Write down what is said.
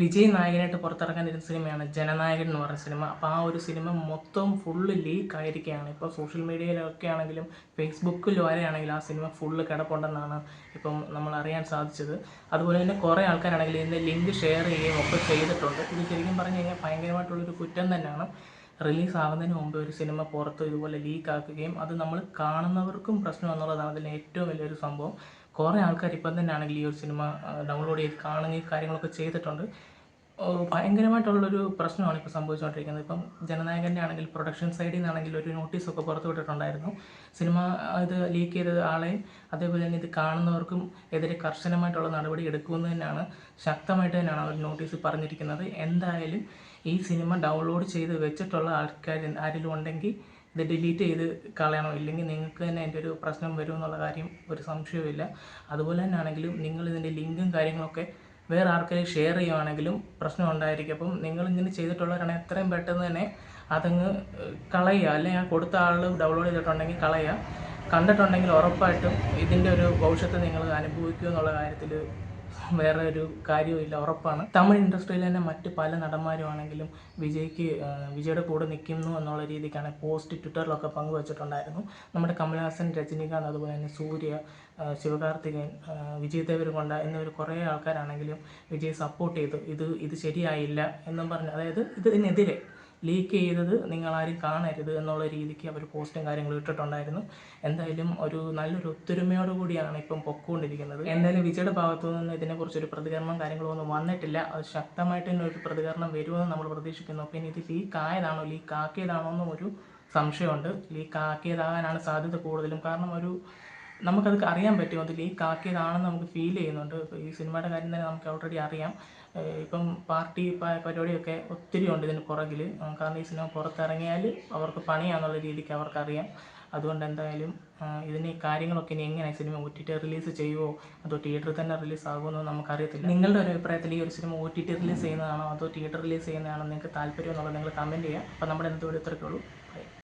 വിജയ് നായകനായിട്ട് പുറത്തിറങ്ങാനിരുന്ന സിനിമയാണ് ജനനായകൻ എന്ന് പറയുന്ന സിനിമ. അപ്പോൾ ആ ഒരു സിനിമ മൊത്തം ഫുള്ള് ലീക്ക് ആയിരിക്കുകയാണ്. ഇപ്പോൾ സോഷ്യൽ മീഡിയയിലൊക്കെ ആണെങ്കിലും ഫേസ്ബുക്കിൽ വരെയാണെങ്കിലും ആ സിനിമ ഫുള്ള് കിടപ്പുണ്ടെന്നാണ് ഇപ്പം നമ്മൾ അറിയാൻ സാധിച്ചത്. അതുപോലെ തന്നെ കുറേ ആൾക്കാരാണെങ്കിൽ ഇതിൻ്റെ ലിങ്ക് ഷെയർ ചെയ്യുകയും ഒക്കെ ചെയ്തിട്ടുണ്ട്. ഇത് ശരിക്കും പറഞ്ഞു കഴിഞ്ഞാൽ ഭയങ്കരമായിട്ടുള്ളൊരു കുറ്റം തന്നെയാണ്. റിലീസ് ആകുന്നതിന് മുമ്പ് ഒരു സിനിമ പുറത്ത് ഇതുപോലെ ലീക്ക് ആക്കുകയും അത് നമ്മൾ കാണുന്നവർക്കും പ്രശ്നം എന്നുള്ളതാണ് അതിൽ ഏറ്റവും വലിയൊരു സംഭവം. കുറേ ആൾക്കാർ ഇപ്പം തന്നെ ആണെങ്കിൽ ഈ ഒരു സിനിമ ഡൗൺലോഡ് ചെയ്ത് കാണുന്ന ഈ കാര്യങ്ങളൊക്കെ ചെയ്തിട്ടുണ്ട്. ഭയങ്കരമായിട്ടുള്ളൊരു പ്രശ്നമാണ് ഇപ്പോൾ സംഭവിച്ചുകൊണ്ടിരിക്കുന്നത്. ഇപ്പം ജനനായകൻ്റെ ആണെങ്കിൽ പ്രൊഡക്ഷൻ സൈഡിൽ നിന്നാണെങ്കിൽ ഒരു നോട്ടീസൊക്കെ പുറത്തു വിട്ടിട്ടുണ്ടായിരുന്നു. സിനിമ ഇത് ലീക്ക് ചെയ്ത ആളെയും അതേപോലെ തന്നെ ഇത് കാണുന്നവർക്കും എതിരെ കർശനമായിട്ടുള്ള നടപടി എടുക്കുമെന്ന് തന്നെയാണ് ശക്തമായിട്ട് തന്നെയാണ് അവർ നോട്ടീസ് പറഞ്ഞിരിക്കുന്നത്. എന്തായാലും ഈ സിനിമ ഡൗൺലോഡ് ചെയ്ത് വെച്ചിട്ടുള്ള ആൾക്കാർ ആരെങ്കിലും ഉണ്ടെങ്കിൽ ഇത് ഡിലീറ്റ് ചെയ്ത് കളയണം, ഇല്ലെങ്കിൽ നിങ്ങൾക്ക് തന്നെ അതിൻ്റെ ഒരു പ്രശ്നം വരും എന്നുള്ള കാര്യം ഒരു സംശയവുമില്ല. അതുപോലെ തന്നെ ആണെങ്കിലും നിങ്ങൾ ഇതിൻ്റെ ലിങ്കും കാര്യങ്ങളൊക്കെ വേറെ ആർക്കെങ്കിലും ഷെയർ ചെയ്യുവാണെങ്കിലും പ്രശ്നം ഉണ്ടായിരിക്കും. അപ്പം നിങ്ങളിങ്ങനെ ചെയ്തിട്ടുള്ളവരാണെങ്കിൽ എത്രയും പെട്ടെന്ന് തന്നെ അതങ്ങ് കളയുക, അല്ലെങ്കിൽ ആ കൊടുത്ത ആൾ ഡൗൺലോഡ് ചെയ്തിട്ടുണ്ടെങ്കിൽ കളയുക. കണ്ടിട്ടുണ്ടെങ്കിൽ ഉറപ്പായിട്ടും ഇതിൻ്റെ ഒരു ഭവിഷ്യത്ത് നിങ്ങൾ അനുഭവിക്കുക എന്നുള്ള കാര്യത്തിൽ വേറെ ഒരു കാര്യവുമില്ല, ഉറപ്പാണ്. തമിഴ് ഇൻഡസ്ട്രിയിൽ തന്നെ മറ്റ് പല നടന്മാരും ആണെങ്കിലും വിജയുടെ കൂടെ നിൽക്കുന്നു എന്നുള്ള രീതിക്കാണ് പോസ്റ്റ് ട്വിറ്ററിലൊക്കെ പങ്കുവച്ചിട്ടുണ്ടായിരുന്നു. നമ്മുടെ കമൽഹാസൻ, രജനികാന്ത്, അതുപോലെ തന്നെ സൂര്യ, ശിവകാർത്തികേയൻ, വിജയ് ദേവരകൊണ്ട എന്നിവർ കുറേ ആൾക്കാരാണെങ്കിലും വിജയ് സപ്പോർട്ട് ചെയ്തു. ഇത് ശരിയായില്ല എന്നും പറഞ്ഞ്, അതായത് ഇതിനെതിരെ ലീക്ക് ചെയ്തത് നിങ്ങളാരും കാണരുത് എന്നുള്ള രീതിക്ക് അവർ പോസ്റ്റും കാര്യങ്ങളും ഇട്ടിട്ടുണ്ടായിരുന്നു. എന്തായാലും നല്ലൊരു ഒത്തൊരുമയോടുകൂടിയാണ് ഇപ്പം പൊക്കോണ്ടിരിക്കുന്നത്. എന്തായാലും വിജയുടെ ഭാഗത്തു നിന്ന് ഇതിനെക്കുറിച്ചൊരു പ്രതികരണം കാര്യങ്ങളൊന്നും വന്നിട്ടില്ല. അത് ശക്തമായിട്ട് തന്നെ ഒരു പ്രതികരണം വരുമെന്ന് നമ്മൾ പ്രതീക്ഷിക്കുന്നു. പിന്നെ ഇത് ലീക്ക് ആക്കിയതാണോ എന്നും ഒരു സംശയമുണ്ട്. ലീക്ക് ആക്കിയതാകാനാണ് സാധ്യത കൂടുതലും. കാരണം നമുക്കത് അറിയാൻ പറ്റും, അത് ലീക്ക് ആക്കിയതാണെന്ന് നമുക്ക് ഫീൽ ചെയ്യുന്നുണ്ട്. ഇപ്പോൾ ഈ സിനിമയുടെ കാര്യം തന്നെ നമുക്ക് ഓൾറെഡി അറിയാം. ഇപ്പം പാർട്ടി പരിപാടിയൊക്കെ ഒത്തിരി ഉണ്ട് ഇതിന് പുറകിൽ. കാരണം ഈ സിനിമ പുറത്തിറങ്ങിയാൽ അവർക്ക് പണിയാന്നുള്ള രീതിക്ക് അവർക്കറിയാം. അതുകൊണ്ട് എന്തായാലും ഈ കാര്യങ്ങളൊക്കെ ഇനി എങ്ങനെ സിനിമ OTT റിലീസ് ചെയ്യുമോ അതോ തിയേറ്ററിൽ തന്നെ റിലീസ് ആകുമോ നമുക്കറിയത്തില്ല. നിങ്ങളുടെ ഒരു അഭിപ്രായത്തിൽ ഈ ഒരു സിനിമ OTT റിലീസ് ചെയ്യുന്നതാണോ അതോ തിയേറ്റർ റിലീസ് ചെയ്യുന്നതാണോ നിങ്ങൾക്ക് താല്പര്യം എന്നുള്ളത് നിങ്ങൾ കമൻറ്റ് ചെയ്യുക. അപ്പോൾ നമ്മുടെ ഇന്നത്തെ വീഡിയോ ഇത്രയൊക്കെ ഉള്ളൂ.